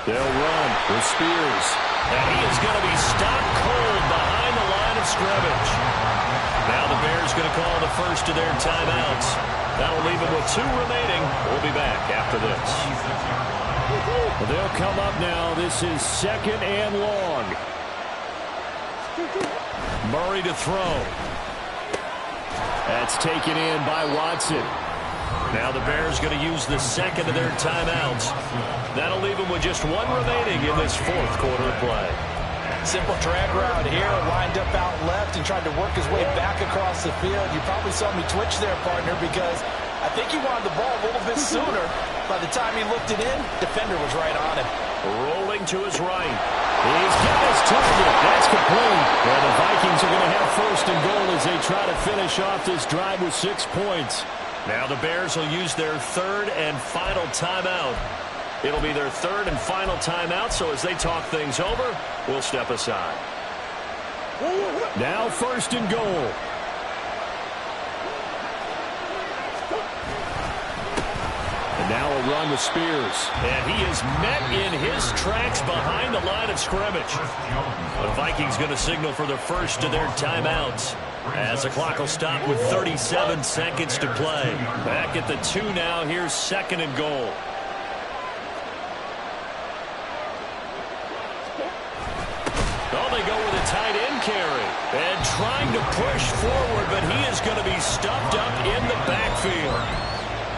They'll run with Spears. And he is going to be stopped cold behind the line of scrimmage. Now the Bears going to call the first of their timeouts. That'll leave them with 2 remaining. We'll be back after this. Well, they'll come up now. This is 2nd and long. Murray to throw. That's taken in by Watson. Now the Bears going to use the second of their timeouts. That'll leave them with just 1 remaining in this 4th quarter of play. Simple drag route here, lined up out left and tried to work his way back across the field. You probably saw me twitch there, partner, because I think he wanted the ball a little bit sooner. By the time he looked it in, defender was right on him. Rolling to his right. He's got his target. That's complete. And the Vikings are going to have first and goal as they try to finish off this drive with 6 points. Now the Bears will use their third and final timeout. It'll be their third and final timeout, so as they talk things over, we'll step aside. Now first and goal. And now a run with Spears. And he is met in his tracks behind the line of scrimmage. The Vikings going to signal for the first of their timeouts, as the clock will stop with 37 seconds to play. Back at the 2 now. Here's second and goal. Oh, they go with a tight end carry. And trying to push forward, but he is going to be stuffed up in the backfield.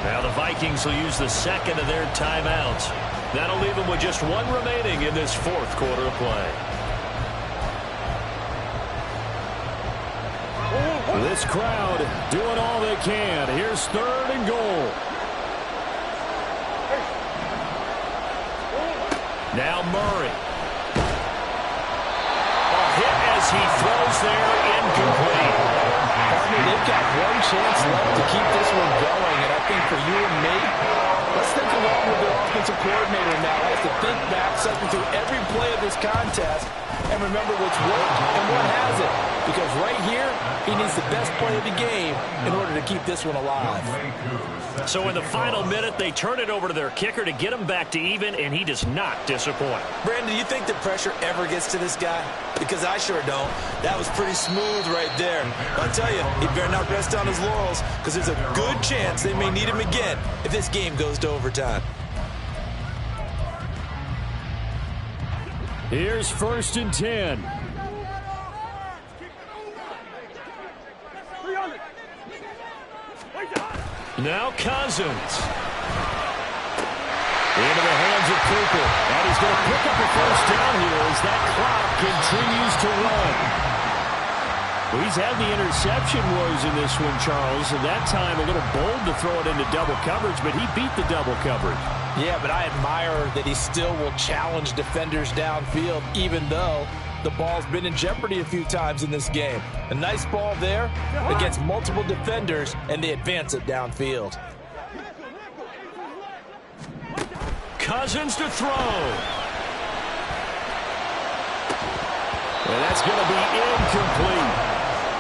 Now the Vikings will use the second of their timeouts. That'll leave them with just 1 remaining in this fourth quarter of play. This crowd doing all they can. Here's third and goal. Now Murray. A hit as he throws there, incomplete. They've got 1 chance left to keep this one going, and I think for you and me, let's think along with the offensive coordinator now. Has to think back, cycle through every play of this contest, and remember what's worked and what hasn't. Because right here, he needs the best play of the game in order to keep this one alive. So in the final minute, they turn it over to their kicker to get him back to even, and he does not disappoint. Brandon, do you think the pressure ever gets to this guy? Because I sure don't. That was pretty smooth right there. I'll tell you, he better not rest on his laurels, because there's a good chance they may need him again if this game goes to overtime. Here's first and 10. Now Cousins. Into the hands of Cooper. And he's going to pick up a first down here as that clock continues to run. Well, he's had the interception woes in this one, Charles, and that time a little bold to throw it into double coverage, but he beat the double coverage. Yeah, but I admire that he still will challenge defenders downfield, even though the ball's been in jeopardy a few times in this game. A nice ball there against multiple defenders, and they advance it downfield. Cousins to throw. And that's going to be incomplete.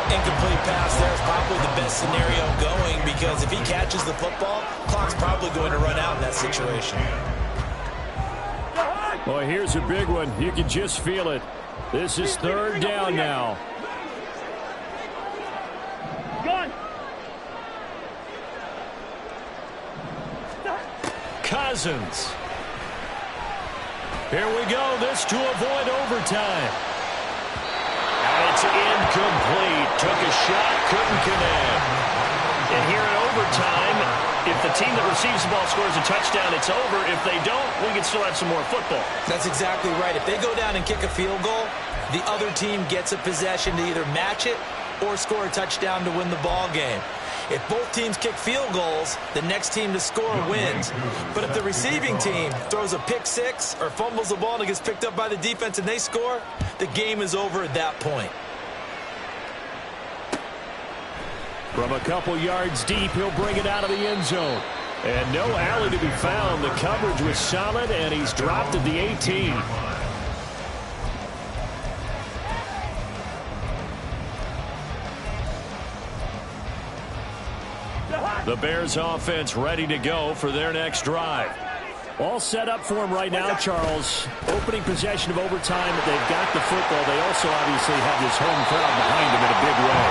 Incomplete pass there is probably the best scenario going, because if he catches the football, clock's probably going to run out in that situation. Well, here's a big one. You can just feel it. This is third down now. Cousins. Here we go. This to avoid overtime. And it's incomplete. Took a shot, couldn't connect. And here in overtime, if the team that receives the ball scores a touchdown, it's over. If they don't, we can still have some more football. That's exactly right. If they go down and kick a field goal, the other team gets a possession to either match it or score a touchdown to win the ball game. If both teams kick field goals, the next team to score wins. But if the receiving team throws a pick six or fumbles the ball and it gets picked up by the defense and they score, the game is over at that point. From a couple yards deep, he'll bring it out of the end zone. And no alley to be found. The coverage was solid, and he's dropped at the 18. The Bears offense ready to go for their next drive. All set up for him right now, Charles. Opening possession of overtime. They've got the football. They also obviously have this home crowd behind them in a big way.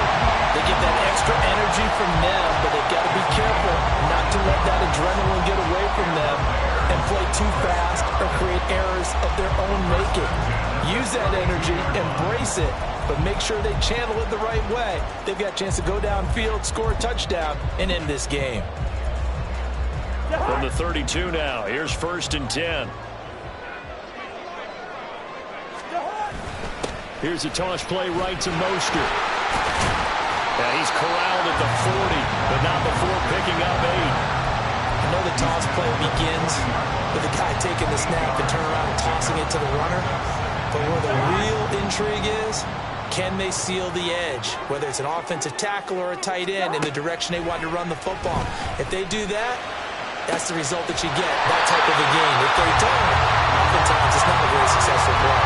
They get that extra energy from them, but they've got to be careful not to let that adrenaline get away from them and play too fast or create errors of their own making. Use that energy, embrace it, but make sure they channel it the right way. They've got a chance to go downfield, score a touchdown, and end this game. From the 32 now, here's first and 10. Here's a toss play right to Mostert. Yeah, he's corralled at the 40, but not before picking up 8. I know the toss play begins with the guy taking the snap and turn around and tossing it to the runner. But where the real intrigue is, can they seal the edge, whether it's an offensive tackle or a tight end, in the direction they want to run the football? If they do that, that's the result that you get, that type of a game. If they don't, oftentimes it's not a very successful play.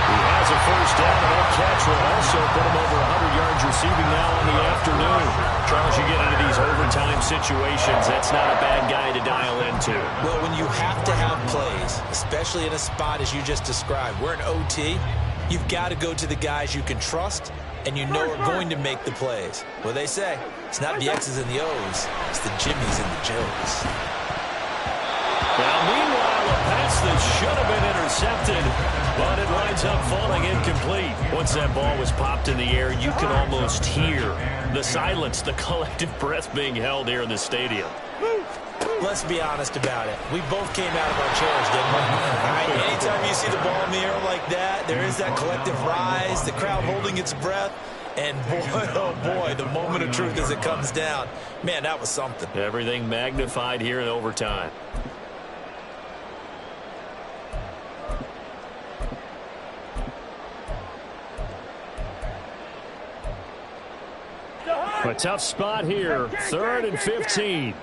He has a first down, and that catch will also put him over 100 yards receiving now in the afternoon. Charles, you get into these overtime situations, that's not a bad guy to dial into. Well, when you have to have plays, especially in a spot as you just described, we're in OT, you've got to go to the guys you can trust and you know are going to make the plays. Well, they say it's not the X's and the O's, it's the Jimmys and the Joes. Now, meanwhile, a pass that should have been intercepted, but it winds up falling incomplete. Once that ball was popped in the air, you can almost hear the silence, the collective breath being held here in the stadium. Let's be honest about it. We both came out of our chairs, didn't we? All right, anytime you see the ball in the air like that, there is that collective rise, the crowd holding its breath, and boy, oh boy, the moment of truth as it comes down. Man, that was something. Everything magnified here in overtime. A tough spot here. 3rd and 15.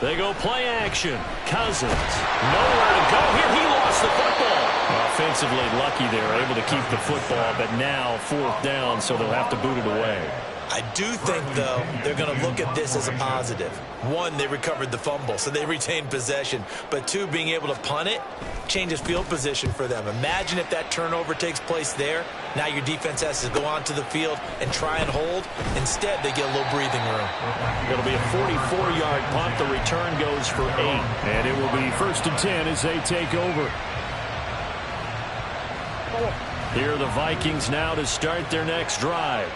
They go play action. Cousins. Nowhere to go here. He lost the football. Offensively lucky they're able to keep the football, but now 4th down, so they'll have to boot it away. I do think, though, they're going to look at this as a positive. One, they recovered the fumble, so they retained possession. But two, being able to punt it changes field position for them. Imagine if that turnover takes place there. Now your defense has to go onto the field and try and hold. Instead, they get a little breathing room. It'll be a 44-yard punt. The return goes for 8. And it will be 1st and 10 as they take over. Here are the Vikings now to start their next drive.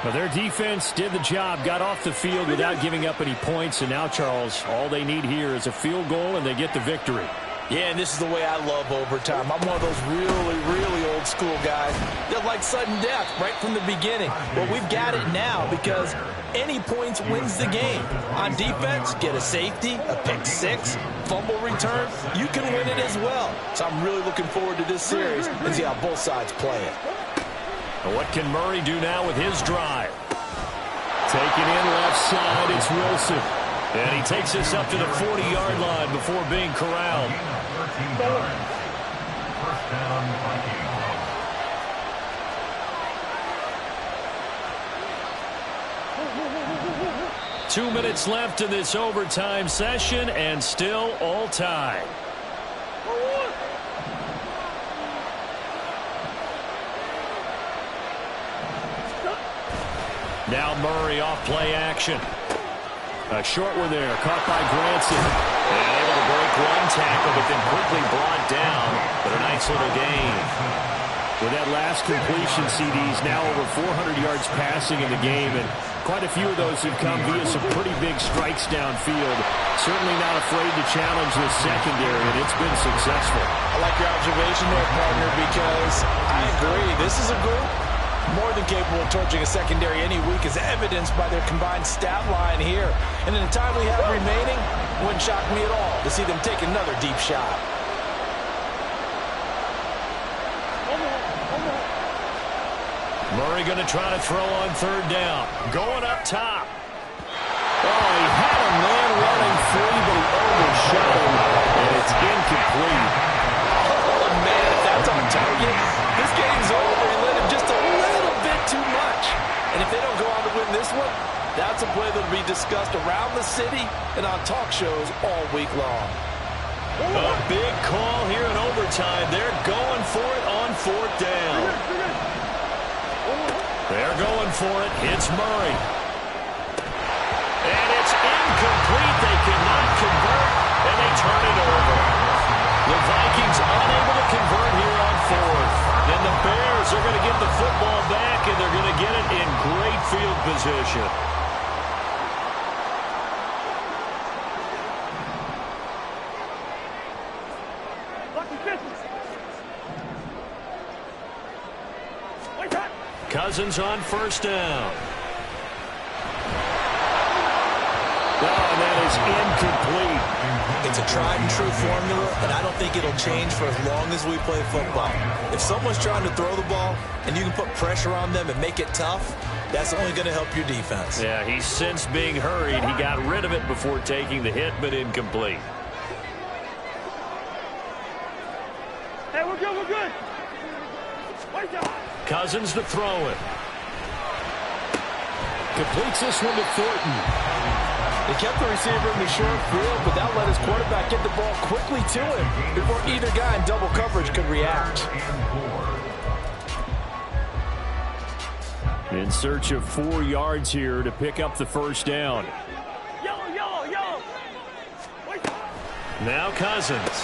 Well, their defense did the job, got off the field without giving up any points, and now, Charles, all they need here is a field goal, and they get the victory. Yeah, and this is the way I love overtime. I'm one of those really, really old school guys that like sudden death right from the beginning. Well, we've got it now because any points wins the game. On defense, get a safety, a pick six, fumble return, you can win it as well. So I'm really looking forward to this series and see how both sides play it. And what can Murray do now with his drive? Taken in left side, it's Wilson. And he takes us up to the 40-yard line before being corralled. 13 yards. First down, Vikings. 2 minutes left in this overtime session, and still all tied. Now Murray off play action. A short one there, caught by Granson. And able to break one tackle, but then quickly brought down. But a nice little gain. With that last completion, CD's now over 400 yards passing in the game. And quite a few of those have come via some pretty big strikes downfield. Certainly not afraid to challenge this secondary, and it's been successful. I like your observation there, partner, because I agree. This is a group more than capable of torching a secondary any week, as evidenced by their combined stat line here. And in the time we have remaining, it wouldn't shock me at all to see them take another deep shot. Murray going to try to throw on 3rd down. Going up top. Oh, he had a man running free, but he overshot him, and it's incomplete. Oh, man, if that's on target, this game's over. He let him just a little bit too much. And if they don't go on to win this one, that's a play that'll be discussed around the city and on talk shows all week long. A big call here in overtime. They're going for it on 4th down. They're going for it. It's Murray. And it's incomplete. They cannot convert, and they turn it over. The Vikings unable to convert here on 4th. And the Bears are going to get the football back, and they're going to get it in great field position. Cousins on 1st down. Oh, and that is incomplete. it's a tried and true formula, and I don't think it'll change for as long as we play football. If someone's trying to throw the ball and you can put pressure on them and make it tough, that's only going to help your defense. Yeah, he sensed being hurried. He got rid of it before taking the hit, but incomplete. Hey, we're good, we're good. Cousins to throw it. Completes this one to Thornton. They kept the receiver in the short field, but that let his quarterback get the ball quickly to him before either guy in double coverage could react. In search of 4 yards here to pick up the first down. Yellow. Now Cousins.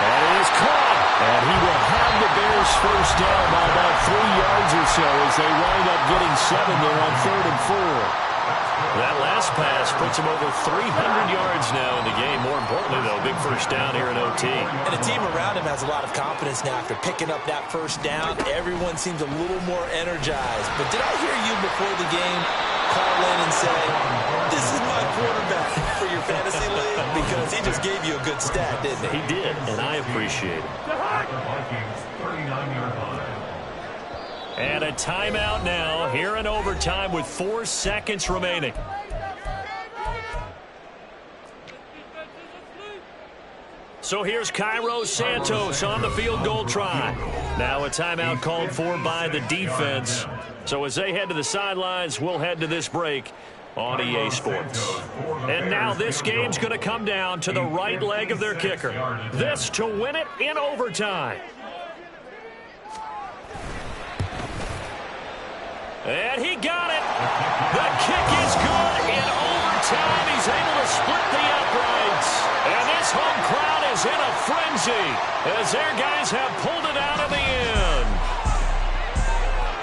That is caught. And he will have the Bears first down by about 3 yards or so as they wind up getting 7 there on 3rd and 4. That last pass puts him over 300 yards now in the game. More importantly, though, big first down here in OT. And the team around him has a lot of confidence now after picking up that first down. Everyone seems a little more energized. But did I hear you before the game call in and say, this is my quarterback for your fantasy league? Because he just gave you a good stat, didn't he? He did, and I appreciate it. And a timeout now here in overtime with 4 seconds remaining. So here's Cairo Santos on the field goal try. Now a timeout called for by the defense. So as they head to the sidelines, we'll head to this break on EA Sports. And now this game's going to come down to the right leg of their kicker. This to win it in overtime. And he got it. The kick is good in overtime. He's able to split the uprights. And this home crowd is in a frenzy as their guys have pulled it out of the end.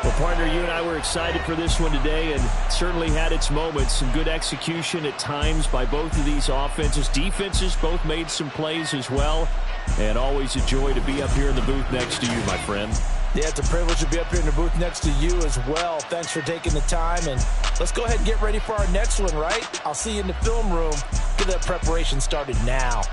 Well, partner, you and I were excited for this one today and certainly had its moments. Some good execution at times by both of these offenses. Defenses both made some plays as well. And always a joy to be up here in the booth next to you, my friend. Yeah, it's a privilege to be up here in the booth next to you as well. Thanks for taking the time, and let's go ahead and get ready for our next one, right? I'll see you in the film room. Get that preparation started now.